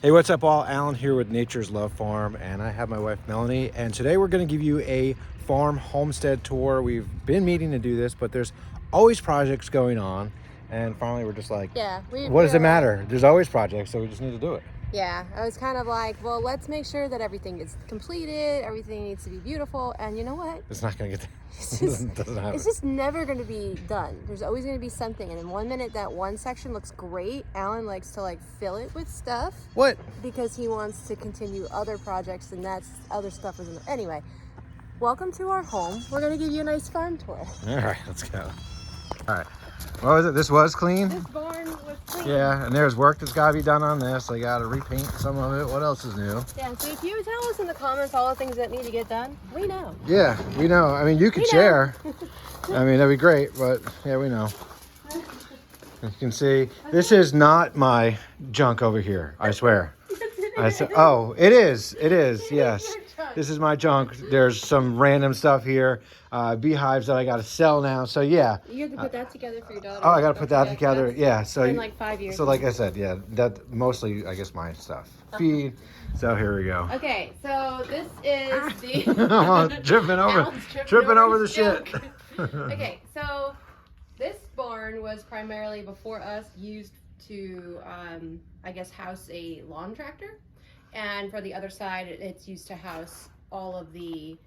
Hey, what's up all? Allen here with Nature's Love Farm, and I have my wife Melanie, and today we're going to give you a farm homestead tour. We've been meaning to do this, but there's always projects going on, and finally we're just like, what does it matter? There's always projects, so we just need to do it. Yeah, I was kind of like, well, let's make sure that everything is completed, everything needs to be beautiful, and you know what? It's not going to get there. It's just never going to be done. There's always going to be something, and in 1 minute that one section looks great, Alan likes to like fill it with stuff. What? Because he wants to continue other projects, and that's other stuff is anyway. Welcome to our home. We're going to give you a nice farm tour. All right, let's go. All right. What was it? This was clean? This barn was clean. Yeah, and there's work that's got to be done on this. I got to repaint some of it. What else is new? Yeah, so if you tell us in the comments all the things that need to get done, we know. Yeah, we know. I mean, you could share. I mean, that'd be great, but yeah, we know. You can see, this is not my junk over here, I swear. Oh, it is, yes. This is my junk. There's some random stuff here, beehives that I got to sell now. So yeah. You have to put that together for your daughter. Oh, I got to put that together. Yeah. So in like 5 years. So like I said, yeah, that mostly, I guess, my stuff. Feed. So here we go. Okay, so this is the tripping over the shit. Okay, so this barn was primarily before us used to, I guess, house a lawn tractor. And for the other side, it's used to house all of the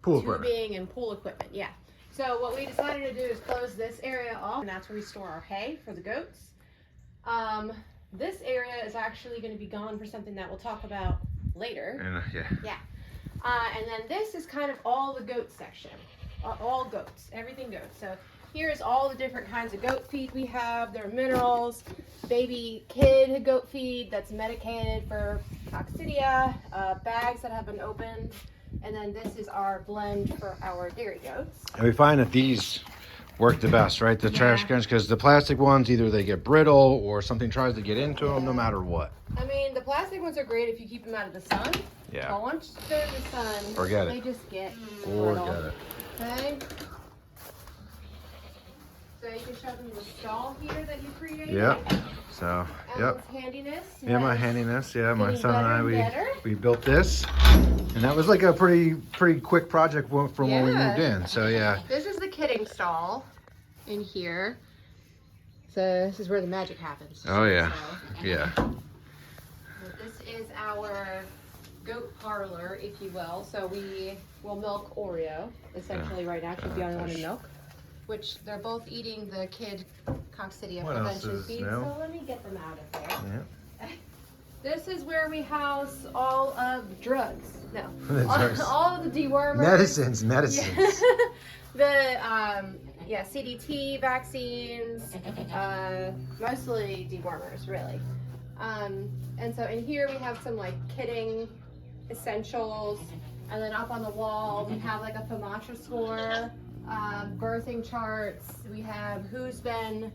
pool tubing equipment. and pool equipment. Yeah. So what we decided to do is close this area off, and that's where we store our hay for the goats. This area is actually going to be gone for something that we'll talk about later. Yeah. And then this is kind of all the goat section. All goats, everything goats. So here's all the different kinds of goat feed we have. There are minerals, baby kid goat feed that's medicated for coccidia, bags that have been opened, and then this is our blend for our dairy goats. And we find that these work the best, right? The trash cans, because the plastic ones, either they get brittle or something tries to get into them, no matter what. I mean, the plastic ones are great if you keep them out of the sun. Yeah. But once they're in the sun, forget they it. just get Forget brittle. it. Okay. So you can show them the stall here that you created. Yep. So, Alan's handiness. Yeah, my handiness. Yeah, my son and better we built this, and that was like a pretty quick project from when we moved in. So yeah. This is the kidding stall in here. So this is where the magic happens. Oh yeah. So, Yeah. this is our goat parlor, if you will. So we will milk Oreo essentially right now. She's the only one in milk. Which they're both eating the kid coccidia prevention feed. So let me get them out of there. Yeah. This is where we house all of drugs. No, all of the dewormers. Medicines. The CDT vaccines, mostly dewormers, really. And so in here we have some like kidding essentials, and then up on the wall we have like a FOMATRA score. Birthing charts. We have who's been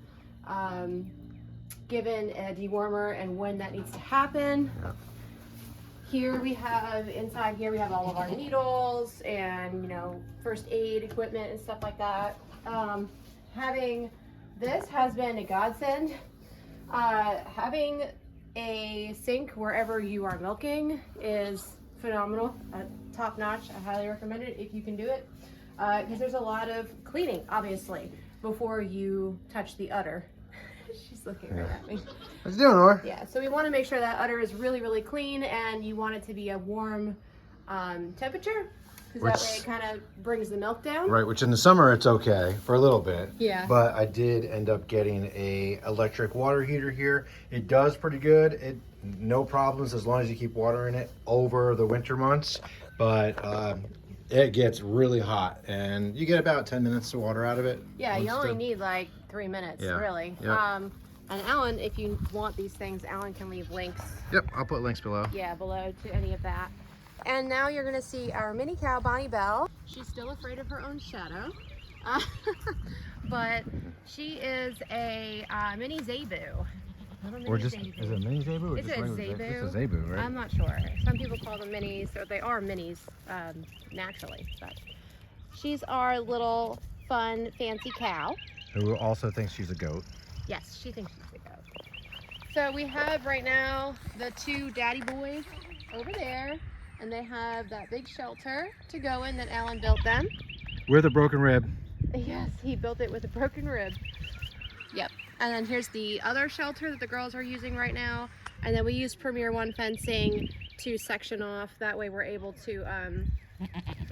given a dewormer and when that needs to happen. Yeah. Here we have, inside here we have all of our needles and, first aid equipment and stuff like that. Having this has been a godsend. Having a sink wherever you are milking is phenomenal, top notch. I highly recommend it if you can do it. Because there's a lot of cleaning, obviously, before you touch the udder. She's looking right at me. What's doing, Nora? Yeah, so we want to make sure that udder is really, really clean, and you want it to be a warm temperature, because that way it kind of brings the milk down. Right, which in the summer it's okay for a little bit. Yeah. But I did end up getting a electric water heater here. It does pretty good. No problems as long as you keep water in it over the winter months. But it gets really hot, and you get about 10 minutes to water out of it. Yeah, you only need like 3 minutes, really. Yep. And Alan, if you want these things, Alan can leave links. Yep, I'll put links below. Yeah, below to any of that. And now you're going to see our mini cow, Bonnie Belle. She's still afraid of her own shadow. But she is a mini Zebu. Or just, is it a mini Zebu? Or Is it a Zebu? It's a Zebu, right? I'm not sure. Some people call them minis, or they are minis naturally. But she's our little fun, fancy cow. Who also thinks she's a goat. Yes, she thinks she's a goat. So we have right now the 2 daddy boys over there, and they have that big shelter to go in that Alan built them. With a broken rib. Yes, he built it with a broken rib. Yep. And then here's the other shelter that the girls are using right now. And then we use Premier One fencing to section off. That way we're able to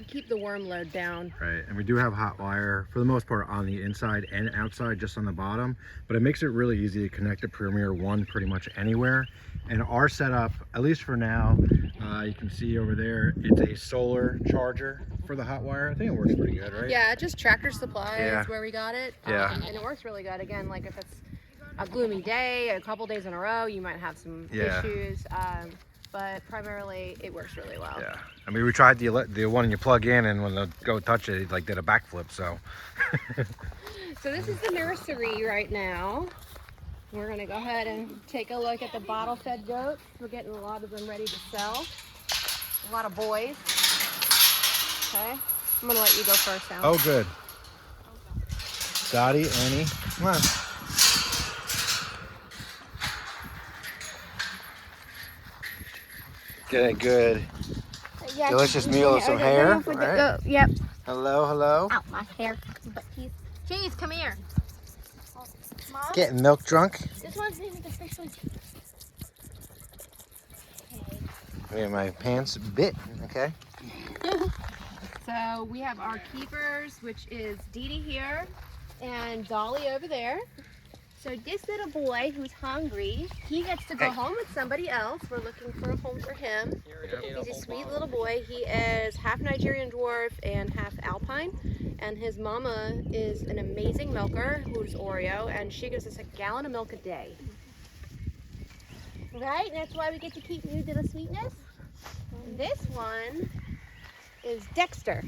keep the worm load down. Right, and we do have hot wire for the most part on the inside and outside, just on the bottom, but it makes it really easy to connect to Premier One pretty much anywhere. And our setup, at least for now, you can see over there, it's a solar charger for the hot wire. I think it works pretty good, right? Yeah, just Tractor Supply Yeah. is where we got it. Yeah. And it works really good. Again, like if it's a gloomy day, a couple days in a row, you might have some issues. But primarily it works really well. Yeah. I mean, we tried the one you plug in, and when they go touch it, it like did a backflip, so. So this is the nursery right now. We're gonna go ahead and take a look at the bottle fed goats. We're getting a lot of them ready to sell. A lot of boys. Okay, I'm gonna let you go first, Alan. Oh, good. Dottie, Annie, come on. Get a good, delicious meal of some hair. All right. Yep. Hello, hello. Ow, my hair. But Cheese, come here. Mom, Getting milk drunk. this one's named officially. I got my pants bit. Okay. So we have our keepers, which is Dee Dee here and Dolly over there. So this little boy who's hungry, he gets to go home with somebody else. We're looking for a home for him. He's a sweet little boy. He is half Nigerian dwarf and half alpine. And his mama is an amazing milker, who's Oreo, and she gives us a gallon of milk a day. Right? And that's why we get to keep you little sweetness. And this one is Dexter.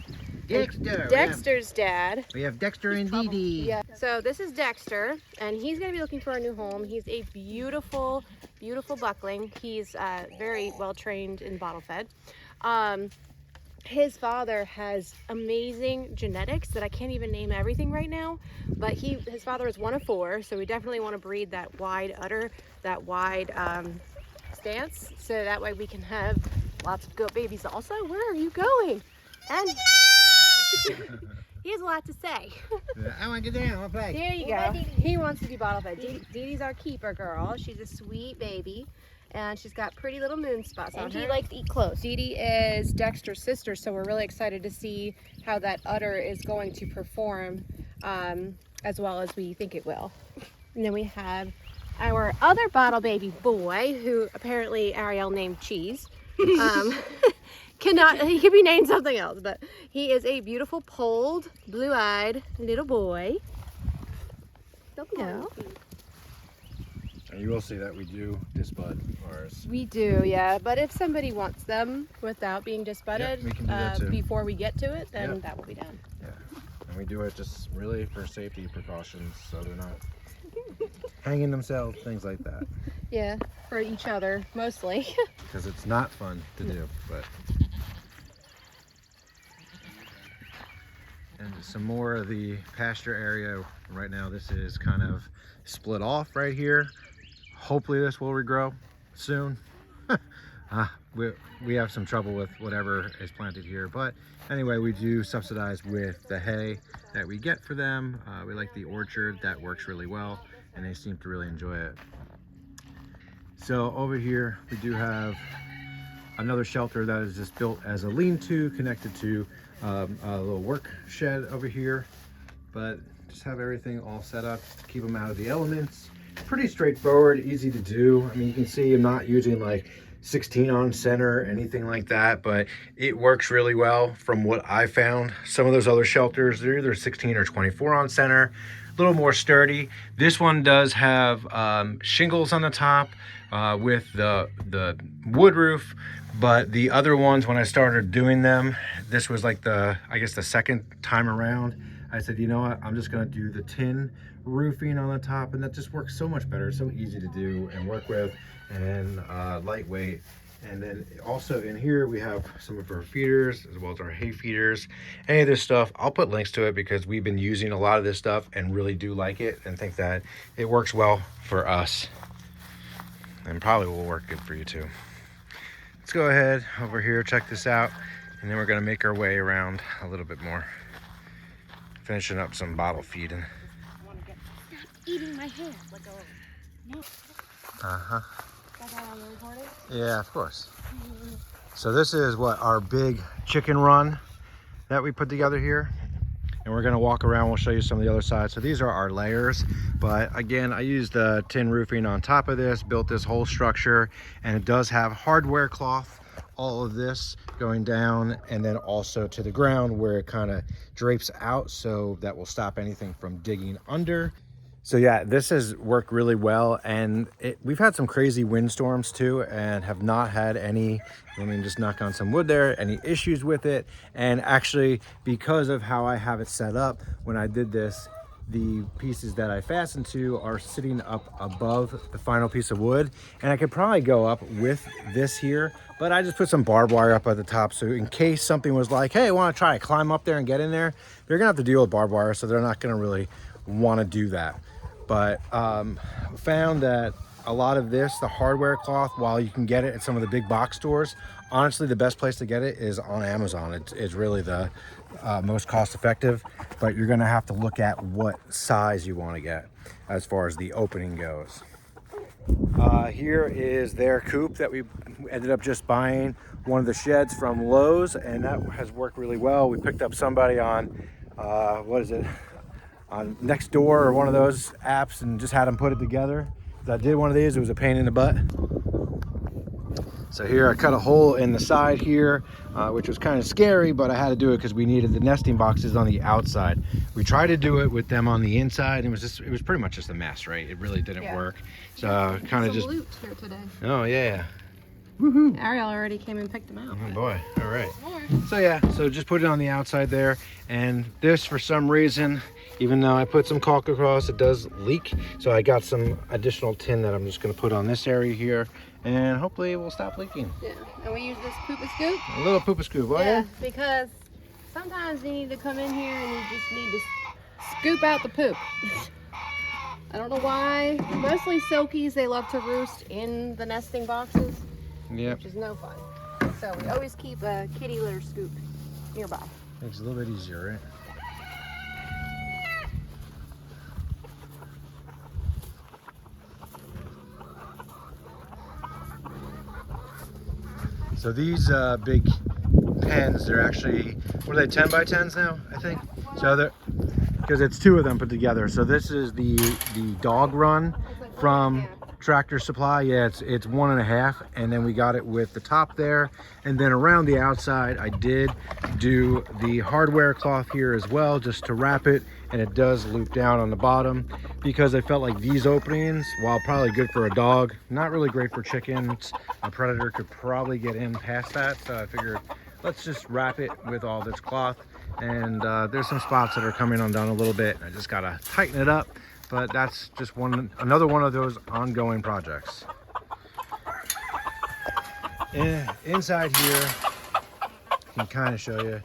Dexter. Dexter's dad. We have Dexter and Dee Dee. Yeah. So this is Dexter, and he's going to be looking for a new home. He's a beautiful, beautiful buckling. He's very well trained in bottle fed. His father has amazing genetics that I can't even name everything right now, but his father is one of 4, so we definitely want to breed that wide udder, that wide stance, so that way we can have lots of goat babies also. Where are you going? And he has a lot to say. I want to get down. I want to play. There you go. He wants to do bottle fed. Dee Dee's our keeper girl. She's a sweet baby, and she's got pretty little moon spots on her. And he likes to eat close. Dee Dee is Dexter's sister, so we're really excited to see how that udder is going to perform, as well as we think it will. And then we have our other bottle baby boy, who apparently Ariel named Cheese. He could be named something else, but he is a beautiful polled, blue-eyed little boy. No. And you will see that we do disbud ours. We do, yeah. But if somebody wants them without being disbudded we can do that too. before we get to it, then Yep. that will be done. Yeah. And we do it just really for safety precautions, so they're not hanging themselves, things like that. Yeah, for each other, mostly. Because it's not fun to do, but. And some more of the pasture area. Right now this is kind of split off right here. Hopefully this will regrow soon. We have some trouble with whatever is planted here, but anyway, we do subsidize with the hay that we get for them. We like the orchard, that works really well, and they seem to really enjoy it. So over here we do have another shelter that is just built as a lean-to connected to a little work shed over here, but just have everything all set up to keep them out of the elements. Pretty straightforward, easy to do. I mean, you can see I'm not using like 16 on center, anything like that, but it works really well from what I found. Some of those other shelters, they're either 16 or 24 on center, a little more sturdy. This one does have shingles on the top with the wood roof, but the other ones, when I started doing them, this was like I guess the second time around, I said, you know what, I'm just gonna do the tin roofing on the top, and that just works so much better, so easy to do and work with, and lightweight. And then also in here we have some of our feeders as well as our hay feeders. Any of this stuff, I'll put links to it because we've been using a lot of this stuff and really do like it and think that it works well for us. and probably will work good for you too. Let's go ahead over here, check this out, and then we're gonna make our way around a little bit more. Finishing up some bottle feeding. Stop eating my hair. Let go. No. Uh-huh. Got that on the recording? Yeah, of course. So this is what our big chicken run that we put together here. And we're gonna walk around, we'll show you some of the other side. So these are our layers, but again, I used tin roofing on top of this, built this whole structure, and it does have hardware cloth, all of this going down, and then also to the ground where it kind of drapes out, so that will stop anything from digging under. So yeah, this has worked really well, and we've had some crazy windstorms too, and have not had any, let me just knock on some wood there, any issues with it. And actually, because of how I have it set up, when I did this, the pieces that I fastened to are sitting up above the final piece of wood, and I could probably go up with this here, but I just put some barbed wire up at the top, so in case something was like, hey, I want to try to climb up there and get in there, they're gonna have to deal with barbed wire, so they're not gonna really want to do that. But found that a lot of this, the hardware cloth, while you can get it at some of the big box stores, honestly the best place to get it is on Amazon. It's really the most cost effective, but you're gonna have to look at what size you want to get as far as the opening goes. Here is their coop that we ended up just buying one of the sheds from Lowe's, and that has worked really well. We picked up somebody on what is it, on Nextdoor or one of those apps, and just had them put it together. I did one of these, it was a pain in the butt. So here I cut a hole in the side here, which was kind of scary, but I had to do it because we needed the nesting boxes on the outside. We tried to do it with them on the inside, and it was pretty much just a mess, right? It really didn't work. So kind of just loot here today. Oh yeah. Woohoo. Ariel already came and picked them out. Oh boy, all right. So yeah, so just put it on the outside there, and this for some reason, even though I put some caulk across, it does leak. So I got some additional tin that I'm just gonna put on this area here, and hopefully it will stop leaking. Yeah, and we use this poopa scoop. A little poopa scoop, oh yeah? Because sometimes you need to come in here and you just need to scoop out the poop. I don't know why. Mostly silkies, they love to roost in the nesting boxes. Yep. Which is no fun. So we always keep a kitty litter scoop nearby. Makes it a little bit easier, right? So these big pens, they're actually, what are they, 10 by 10s now, I think? So they're, because it's two of them put together. So this is the dog run from Tractor Supply. Yeah, it's 1.5, and then we got it with the top there, and then around the outside I did do the hardware cloth here as well, just to wrap it, and it does loop down on the bottom, because I felt like these openings, while probably good for a dog, not really great for chickens. A predator could probably get in past that, so I figured let's just wrap it with all this cloth. And there's some spots that are coming undone a little bit. I just gotta tighten it up, but that's just another one of those ongoing projects. And inside here, I can kind of show you.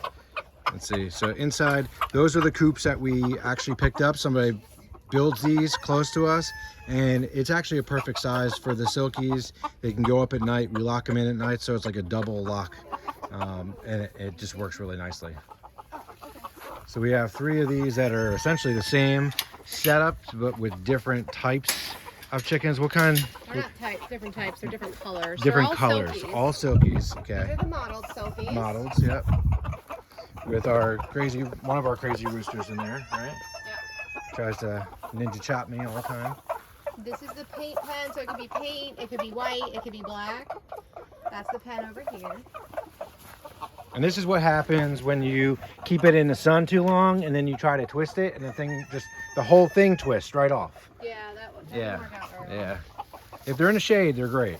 Let's see. So inside, those are the coops that we actually picked up. Somebody builds these close to us, and it's actually a perfect size for the silkies. They can go up at night. We lock them in at night, so it's like a double lock, and it just works really nicely. So we have 3 of these that are essentially the same setup, but with different types of chickens. What kind? They're not types, different types. They're different colors. Different all colors. Silkies. All silkies. Okay. These are the mottled silkies. Models. Yep. With one of our crazy roosters in there, right? Yep. Tries to ninja chop me all the time. This is the paint pen, so it could be paint, it could be white, it could be black. That's the pen over here. And this is what happens when you keep it in the sun too long, and then you try to twist it, and the whole thing twists right off. Yeah, that would work out very well. Yeah. If they're in the shade, they're great.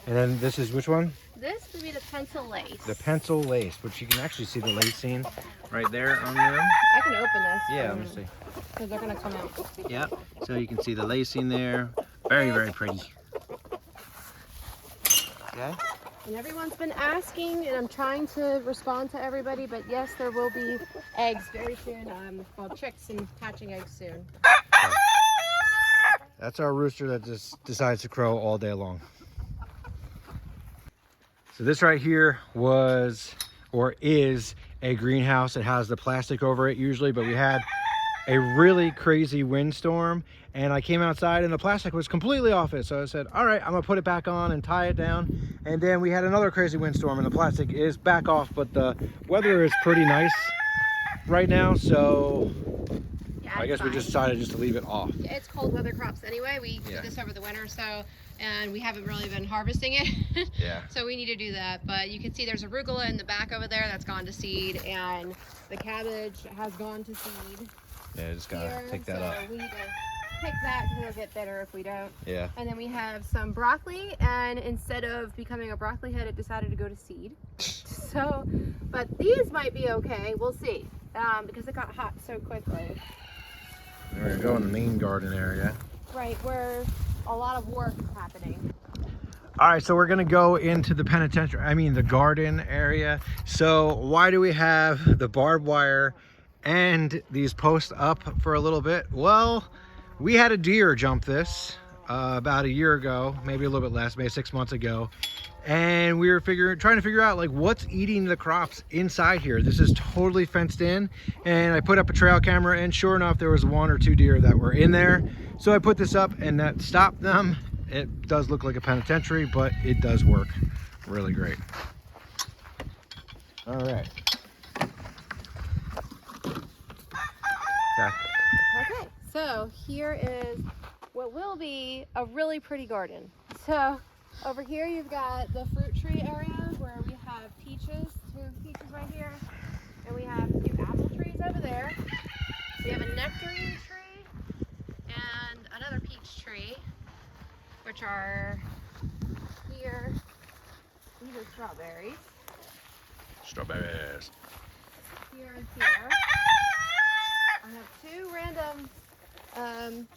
And then this is which one? This would be the pencil lace. The pencil lace, which you can actually see the lacing right there on them. I can open this. Yeah, let me see. Because they're going to come out. Yep. So you can see the lacing there. Very, very pretty. Okay. And everyone's been asking, and I'm trying to respond to everybody, but yes, there will be eggs very soon. Well, chicks and hatching eggs soon. That's our rooster that just decides to crow all day long. So this right here was, or is, a greenhouse. It has the plastic over it usually, but we had a really crazy windstorm and I came outside and the plastic was completely off it. So I said, all right, I'm gonna put it back on and tie it down. And then we had another crazy windstorm and the plastic is back off, but the weather is pretty nice right now. So Yeah, I guess fine. we just decided just to leave it off. Yeah, it's cold weather crops anyway. We did this over the winter, so, and we haven't really been harvesting it. Yeah. So we need to do that. But you can see there's arugula in the back over there that's gone to seed, and the cabbage has gone to seed. Yeah, just gotta Here, take that so up. we need to pick that because it'll get bitter if we don't. Yeah. And then we have some broccoli, and instead of becoming a broccoli head, it decided to go to seed. So, but these might be okay. We'll see, because it got hot so quickly. We're gonna go in the main garden area. Right, where a lot of work is happening. All right, so we're gonna go into the the garden area. So why do we have the barbed wire and these posts up for a little bit? Well, we had a deer jump this about a year ago, maybe a little bit less, maybe 6 months ago. And we were trying to figure out like what's eating the crops inside here. This is totally fenced in, and I put up a trail camera, and sure enough, there was 1 or 2 deer that were in there. So I put this up, and that stopped them. It does look like a penitentiary, but it does work really great. All right. Okay, so here is what will be a really pretty garden. So over here you've got the fruit tree area where we have peaches, 2 peaches right here, and we have 2 apple trees over there. We have a nectarine tree and another peach tree, which are here. These are strawberries. Strawberries. Here and here. I have 2 random,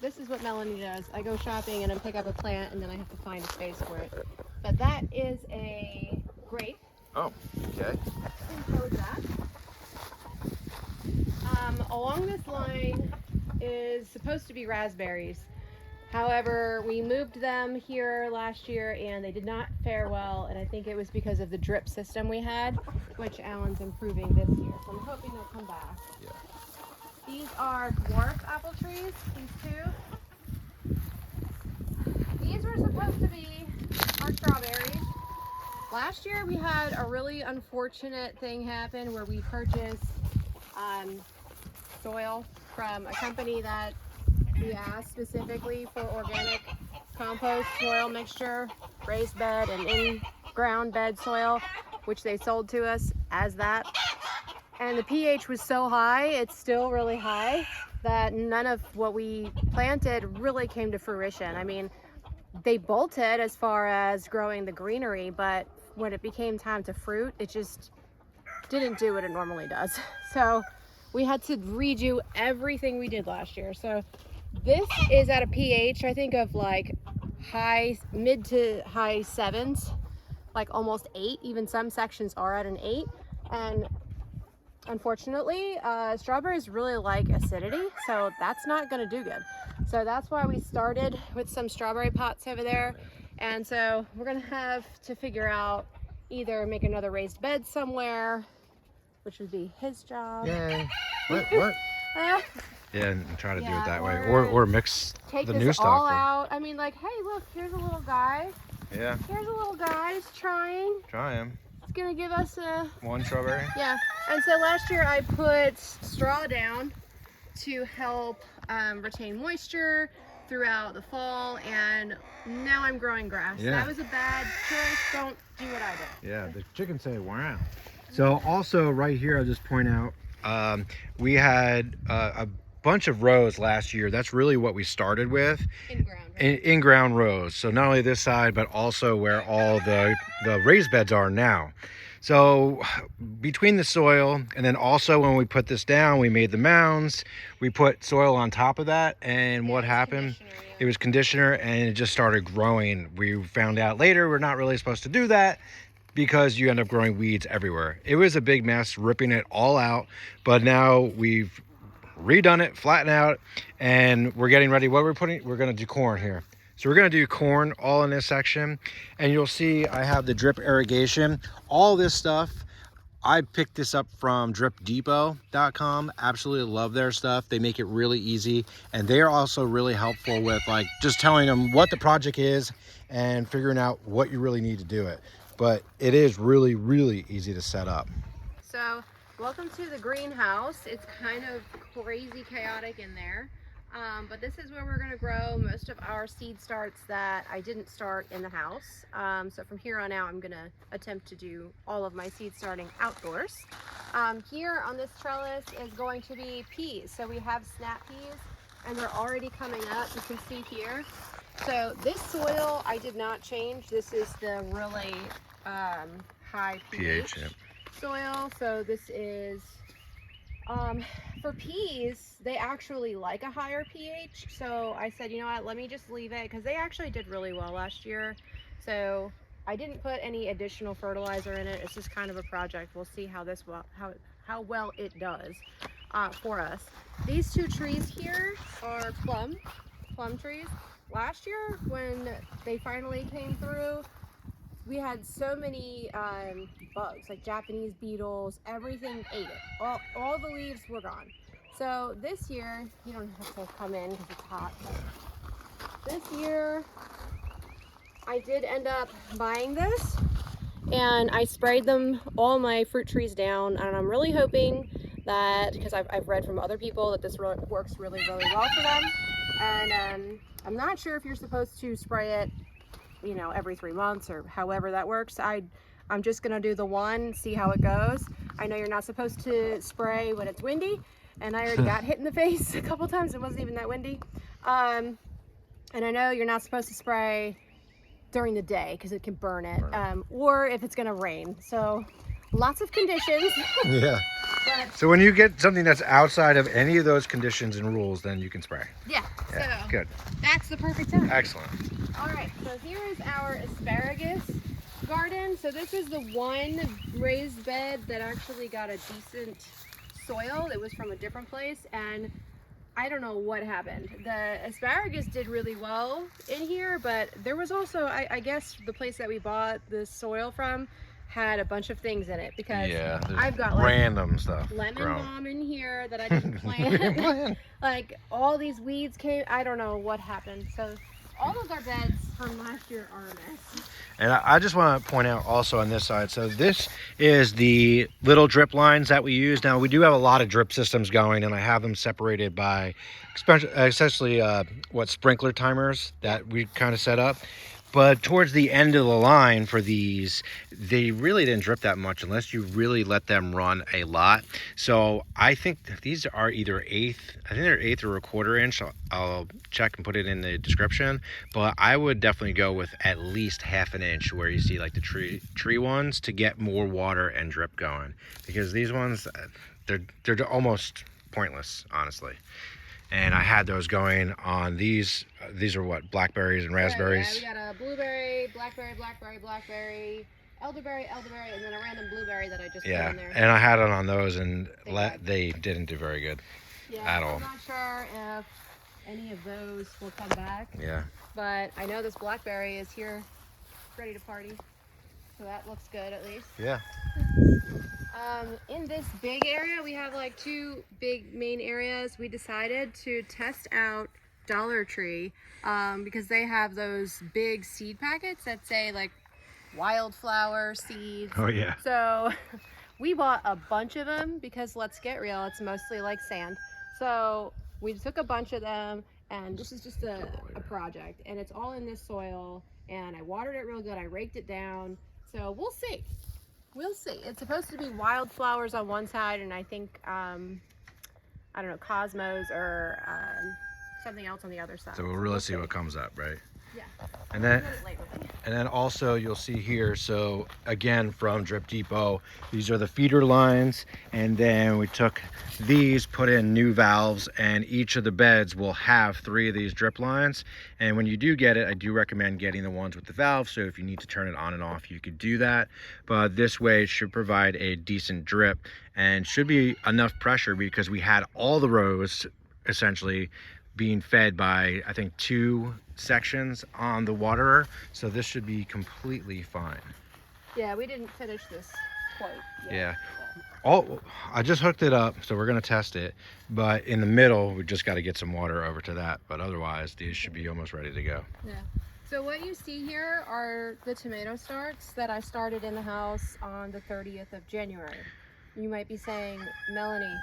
this is what Melanie does. I go shopping and I pick up a plant and then I have to find a space for it. But that is a grape. Oh, okay. Enclose that. Along this line is supposed to be raspberries. However, we moved them here last year and they did not fare well, and I think it was because of the drip system we had, which Alan's improving this year. So I'm hoping they'll come back. Yeah. These are dwarf apple trees, these 2. These were supposed to be our strawberries. Last year we had a really unfortunate thing happen where we purchased soil from a company that we asked specifically for organic compost soil mixture, raised bed and in-ground bed soil, which they sold to us as that. And the pH was so high, it's still really high, that none of what we planted really came to fruition. I mean, they bolted as far as growing the greenery, but when it became time to fruit, it just didn't do what it normally does. So we had to redo everything we did last year. So this is at a pH, I think, of like mid to high 7s, like almost 8. Even some sections are at an 8. And unfortunately, strawberries really like acidity, so that's not gonna do good. So that's why we started with some strawberry pots over there. And so we're gonna have to figure out either make another raised bed somewhere, which would be his job. Yay. What? Yeah, and try to do it that way. Or mix take the this new stock. all out. I mean, like, hey, look, here's a little guy. Yeah. Here's a little guy who's trying. Try him. It's gonna give us a 1 strawberry. Yeah. And so last year I put straw down to help retain moisture throughout the fall, and now I'm growing grass. Yeah. That was a bad choice. Don't do what I did. Yeah, the chickens say wow. So also right here, I'll just point out, we had a bunch of rows last year. That's really what we started with. In-ground rows. So not only this side, but also where all the raised beds are now. So between the soil, and then also when we put this down, we made the mounds, we put soil on top of that, and what happened? It was conditioner, and it just started growing. We found out later we're not really supposed to do that because you end up growing weeds everywhere. It was a big mess, ripping it all out, but now we've redone it, flattened out, and we're getting ready. What we're going to do corn here. So we're going to do corn all in this section, and you'll see I have the drip irrigation. All this stuff, I picked this up from dripdepot.com. Absolutely love their stuff. They make it really easy, and they're also really helpful with like just telling them what the project is and figuring out what you really need to do it. But it is really, really easy to set up. So welcome to the greenhouse. It's kind of crazy chaotic in there. But this is where we're going to grow most of our seed starts that I didn't start in the house. So from here on out, I'm going to attempt to do all of my seed starting outdoors. Here on this trellis is going to be peas. So we have snap peas, and they're already coming up. You can see here. So this soil I did not change. This is the really high pH soil. So this is for peas, they actually like a higher pH. So I said, you know what, let me just leave it, because they actually did really well last year. So I didn't put any additional fertilizer in it. It's just kind of a project. We'll see how how well it does for us. These two trees here are plum trees. Last year when they finally came through, we had so many bugs, like Japanese beetles. Everything ate it. All the leaves were gone. So this year, you don't have to come in because it's hot. This year, I did end up buying this, and I sprayed them, all my fruit trees down, and I'm really hoping that, because I've read from other people that this works really, really well for them. And I'm not sure if you're supposed to spray it, you know, every 3 months or however that works. I'm just gonna do the one, see how it goes. I know you're not supposed to spray when it's windy, and I already got hit in the face a couple times. It wasn't even that windy. And I know you're not supposed to spray during the day because it can burn it, or if it's gonna rain. So lots of conditions. Yeah. So when you get something that's outside of any of those conditions and rules, then you can spray. Yeah, so good. That's the perfect time. Excellent. All right, so here is our asparagus garden. So this is the one raised bed that actually got a decent soil. It was from a different place, and I don't know what happened. The asparagus did really well in here, but there was also, I guess the place that we bought the soil from had a bunch of things in it, because I've got like random stuff, lemon balm in here that I didn't plant. Like all these weeds came. I don't know what happened. So all of our beds from last year are a mess. And I just want to point out also on this side, so this is the little drip lines that we use. Now we do have a lot of drip systems going, and I have them separated by essentially sprinkler timers that we kind of set up. But towards the end of the line for these, they really didn't drip that much unless you really let them run a lot. So I think these are either they're 1/8 or 1/4 inch. I'll check and put it in the description. But I would definitely go with at least 1/2 inch where you see like the tree ones, to get more water and drip going. Because these ones, they're almost pointless, honestly. And I had those going on these. These are what, blackberries and raspberries? Yeah, we got a blueberry, blackberry, elderberry, and then a random blueberry that I just put in there. And I had it on those, and they didn't do very good at all. I'm not sure if any of those will come back. Yeah. But I know this blackberry is here, ready to party. So that looks good, at least. Yeah. In this big area, we have like 2 big main areas. We decided to test out Dollar Tree because they have those big seed packets that say like wildflower seeds. Oh yeah. So we bought a bunch of them because, let's get real, it's mostly like sand. So we took a bunch of them, and this is just a project, and it's all in this soil, and I watered it real good. I raked it down. So we'll see. We'll see. It's supposed to be wildflowers on one side, and I think, I don't know, cosmos or something else on the other side. So we'll really see what comes up, right? Yeah. And then also you'll see here, so again from Drip Depot, these are the feeder lines, and then we took these, put in new valves, and each of the beds will have 3 of these drip lines. And when you do get it, I do recommend getting the ones with the valve, so if you need to turn it on and off, you could do that. But this way it should provide a decent drip and should be enough pressure, because we had all the rows essentially being fed by, I think, 2 sections on the waterer, so this should be completely fine. Yeah, we didn't finish this quite yet. Yeah. I just hooked it up, so we're gonna test it, but in the middle we just got to get some water over to that, but otherwise these should be almost ready to go. Yeah. So what you see here are the tomato starts that I started in the house on the 30th of January. You might be saying, Melanie,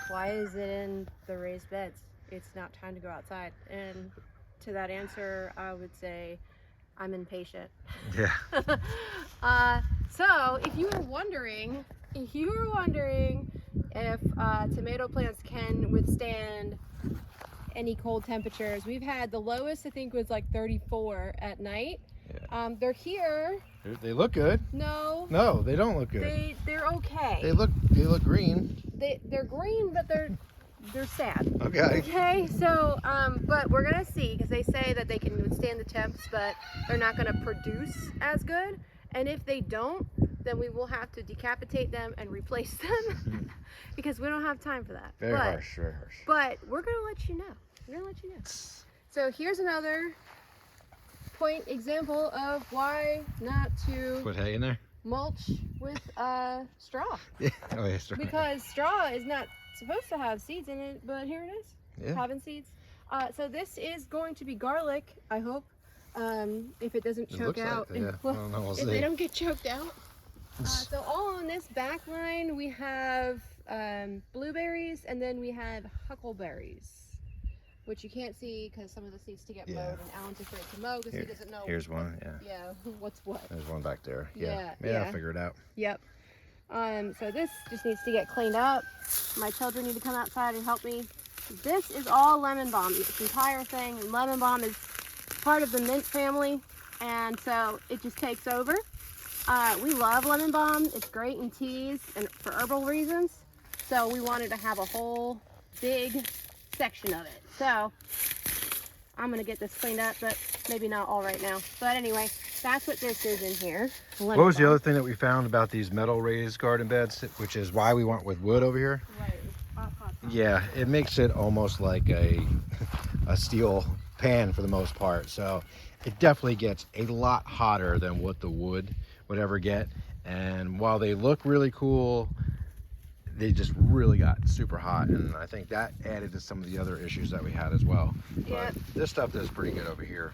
why is it in the raised beds? It's not time to go outside. And to that answer, I would say I'm impatient. Yeah. So if you were wondering if tomato plants can withstand any cold temperatures, we've had the lowest, I think, was like 34 at night. Yeah. They're here. They look good. No, They don't look good. they're okay. They look green. They're green, but they're sad. Okay. So but we're gonna see, because they say that they can withstand the temps, but they're not gonna produce as good. And if they don't, then we will have to decapitate them and replace them because we don't have time for that. Very harsh. But we're gonna let you know. So here's another example of why not to Put hay in there. mulch with straw. Yeah. Oh, yeah, straw. Because straw is not supposed to have seeds in it, but here it is. Yeah. Having seeds. So this is going to be garlic, I hope. If it doesn't choke out. Like, yeah. Well, we'll if see. they don't get choked out. So all on this back line we have blueberries, and then we have huckleberries, which you can't see because some of this needs to get mowed, and Alan's afraid to mow because he doesn't know. Here's one. Yeah, what's what. There's one back there. Yeah. I'll figure it out. Yep. So this just needs to get cleaned up. My children need to come outside and help me. This is all lemon balm. This entire thing. Lemon balm is part of the mint family, and so it just takes over. We love lemon balm. It's great in teas and for herbal reasons. So we wanted to have a whole big section of it. So I'm gonna get this cleaned up, but maybe not all right now. But anyway, that's what this is in here. What was the other thing that we found about these metal raised garden beds, which is why we went with wood over here? Right. Hot. Yeah, it makes it almost like a steel pan for the most part. So it definitely gets a lot hotter than what the wood would ever get. And while they look really cool, they just really got super hot, and I think that added to some of the other issues that we had as well. Yeah. But this stuff is pretty good over here.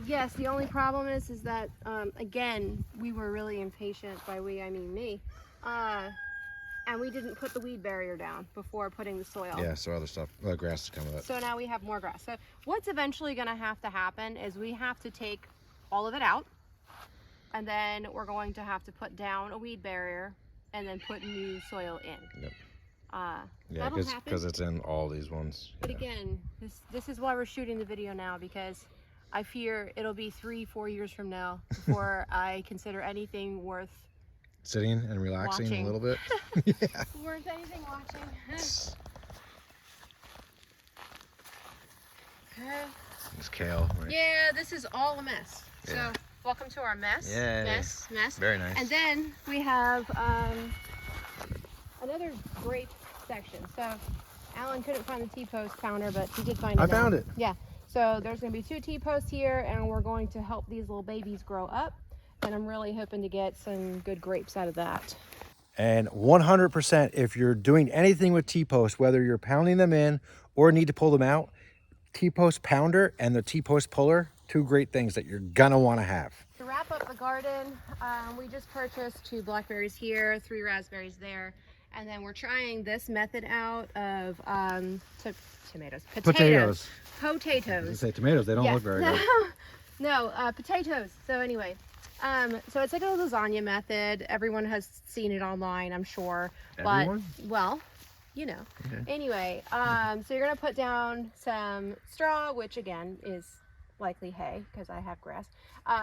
Yes, the only problem is that again, we were really impatient. By we, I mean me. And we didn't put the weed barrier down before putting the soil. Yeah, so other stuff, grass is coming up. So now we have more grass. So what's eventually going to have to happen is we have to take all of it out, and then we're going to have to put down a weed barrier and then put new soil in. Yep. Yeah, because it's in all these ones. But again, this is why we're shooting the video now, because I fear it'll be 3-4 years from now before I consider anything worth sitting and relaxing watching. A little bit. Yeah. Worth anything watching. Okay. It's kale. Right? Yeah, this is all a mess. Yeah. So welcome to our mess. Yeah. Mess. Very nice. And then we have another grape section. So Alan couldn't find the T-post counter, but he did find it. I found it. Yeah. So there's going to be 2 T-posts here, and we're going to help these little babies grow up. And I'm really hoping to get some good grapes out of that. And 100%, if you're doing anything with T-posts, whether you're pounding them in or need to pull them out, T-post pounder and the T-post puller, 2 great things that you're gonna want to have. To wrap up the garden, we just purchased 2 blackberries here, 3 raspberries there, and then we're trying this method out of potatoes. You say tomatoes, they don't look very good. No, potatoes. So anyway, so it's like a lasagna method. Everyone has seen it online, I'm sure. Everyone? But, well, you know. Okay. Anyway, so you're gonna put down some straw, which again is likely hay because I have grass.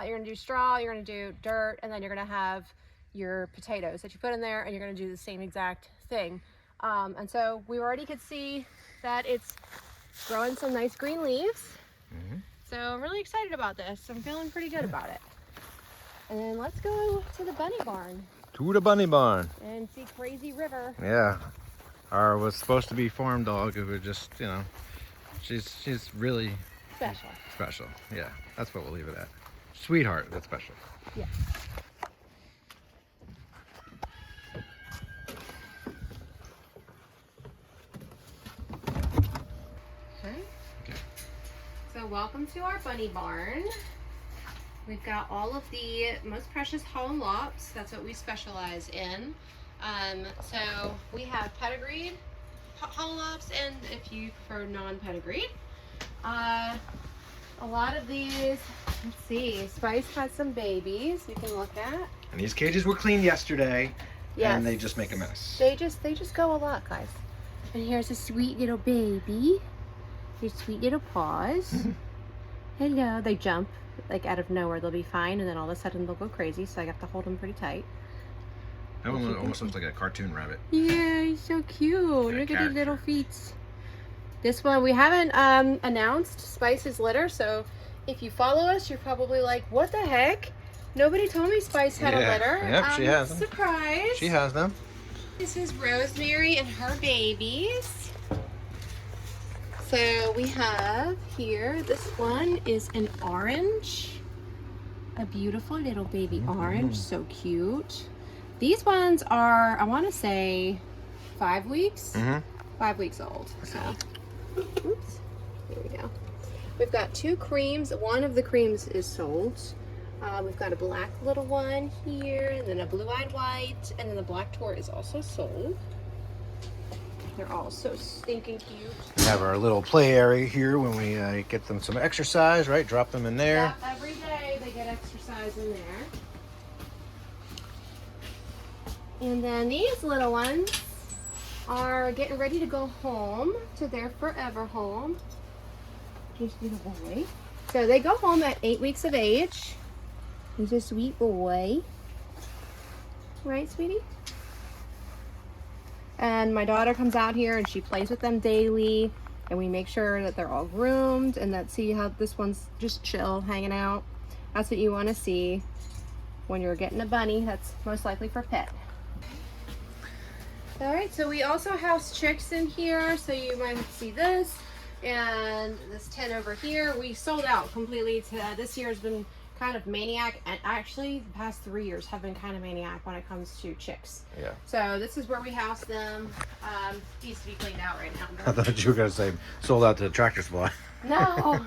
You're gonna do straw, you're gonna do dirt, and then you're gonna have your potatoes that you put in there, and you're gonna do the same exact thing. And so we already could see that it's growing some nice green leaves. So I'm really excited about this. I'm feeling pretty good about it. And then let's go to the bunny barn. To the bunny barn. And see Crazy River. Yeah. Our was supposed to be farm dog who would just, you know, she's really Special. special. Yeah, that's what we'll leave it at. Sweetheart, that's special. Yeah. Okay. So welcome to our bunny barn. We've got all of the most precious hollow lops. That's what we specialize in. So we have pedigreed hollow lops, and if you prefer non-pedigreed. A lot of these, let's see, Spice had some babies you can look at. And these cages were cleaned yesterday, Yes. and they just make a mess. They just go a lot, guys. And here's a sweet little baby. Your sweet little paws. Hello. They jump like out of nowhere. They'll be fine, and then all of a sudden they'll go crazy. So I have to hold them pretty tight. That one almost looks like a cartoon rabbit. Yeah, he's so cute. Look at his little feet. This one we haven't announced Spice's litter, so if you follow us, you're probably like, "What the heck? Nobody told me Spice had a litter." Yep, she has them. Surprise! She has them. This is Rosemary and her babies. So we have here, this one is an orange. A beautiful little baby orange, so cute. These ones are, I want to say, 5 weeks. 5 weeks old. So, oops, here we go. We've got 2 creams. One of the creams is sold. We've got a black little one here, and then a blue-eyed white, and then the black tour is also sold. They're all so stinking cute. We have our little play area here when we get them some exercise, right? Drop them in there. Yeah, every day they get exercise in there. And then these little ones are getting ready to go home to their forever home. Here's the little boy. So they go home at 8 weeks of age. He's a sweet boy. Right, sweetie? And my daughter comes out here and she plays with them daily. And we make sure that they're all groomed and that, see how this one's just chill, hanging out. That's what you want to see when you're getting a bunny. That's most likely for pet. All right, so we also house chicks in here. So you might see this and this 10 over here. We sold out completely. This year has been kind of maniac, and actually the past 3 years have been kind of maniac when it comes to chicks. Yeah. So this is where we house them. Needs to be cleaned out right now. I thought you were gonna say sold out to Tractor Supply. No.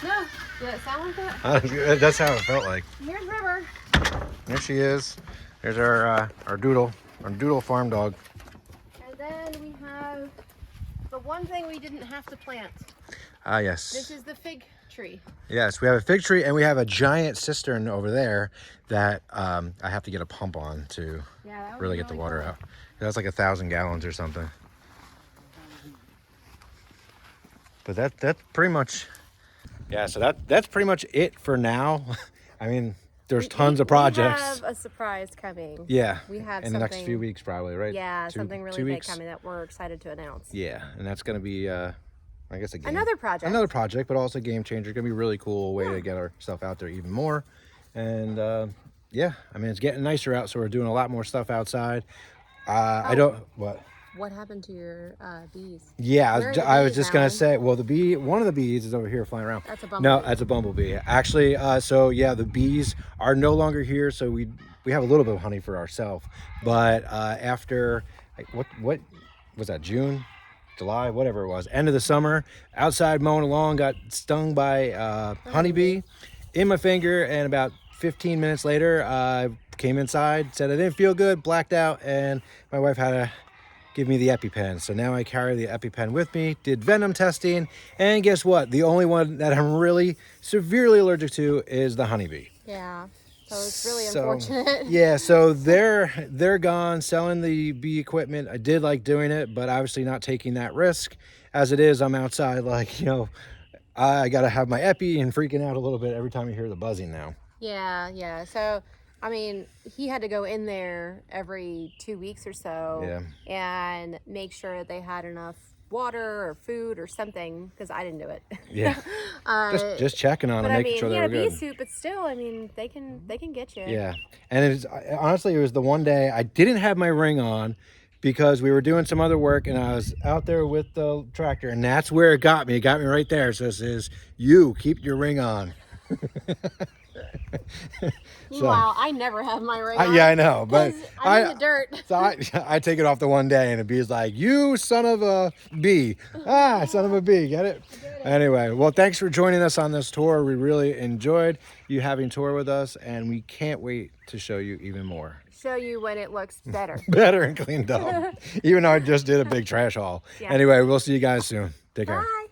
No. Did it sound like that? That's how it felt like. Here's River. There she is. There's our doodle farm dog. And then we have the one thing we didn't have to plant. Ah, yes. This is the fig tree. Yes, we have a fig tree, and we have a giant cistern over there that I have to get a pump on to really get the water out. That's like 1,000 gallons or something. But that's pretty much, yeah. So that's pretty much it for now. I mean, there's tons of projects. We have a surprise coming. Yeah. We have in the next few weeks, probably, right? Yeah, something really big coming that we're excited to announce. Yeah, and that's going to be, I guess, another project. Another project, but also a game changer. It's going to be a really cool way to get our stuff out there even more. And yeah, I mean, it's getting nicer out, so we're doing a lot more stuff outside. I don't, what? What happened to your bees? Yeah, I was just going to say, well, one of the bees is over here flying around. That's a bumblebee. No, that's a bumblebee. Actually, so yeah, the bees are no longer here, so we have a little bit of honey for ourselves. But after, what was that, June? July, whatever it was, end of the summer, outside mowing along, got stung by a honeybee in my finger, and about 15 minutes later, I came inside, said I didn't feel good, blacked out, and my wife had to give me the EpiPen. So now I carry the EpiPen with me, did venom testing, and guess what? The only one that I'm really severely allergic to is the honeybee. Yeah. So it's really unfortunate. Yeah, so they're gone, selling the bee equipment. I did like doing it, but obviously not taking that risk. As it is, I'm outside like, I got to have my epi and freaking out a little bit every time you hear the buzzing now. Yeah. So, I mean, he had to go in there every 2 weeks or so and make sure that they had enough water or food or something, because I didn't do it. Yeah. just checking on them, making sure they were good. He had a bee suit, but still, I mean, they can get you. Yeah. And honestly, it was the one day I didn't have my ring on because we were doing some other work and I was out there with the tractor, and that's where it got me. It got me right there. So it says, you keep your ring on. Meanwhile, I never have my ring on. Yeah, I know, but I'm in the dirt. So I take it off the one day, and the bee's like, "You son of a bee!" Son of a bee. Get it? Anyway, well, thanks for joining us on this tour. We really enjoyed you having tour with us, and we can't wait to show you even more. Show you when it looks better. Better and cleaned up. Even though I just did a big trash haul. Yeah. Anyway, we'll see you guys soon. Take care. Bye.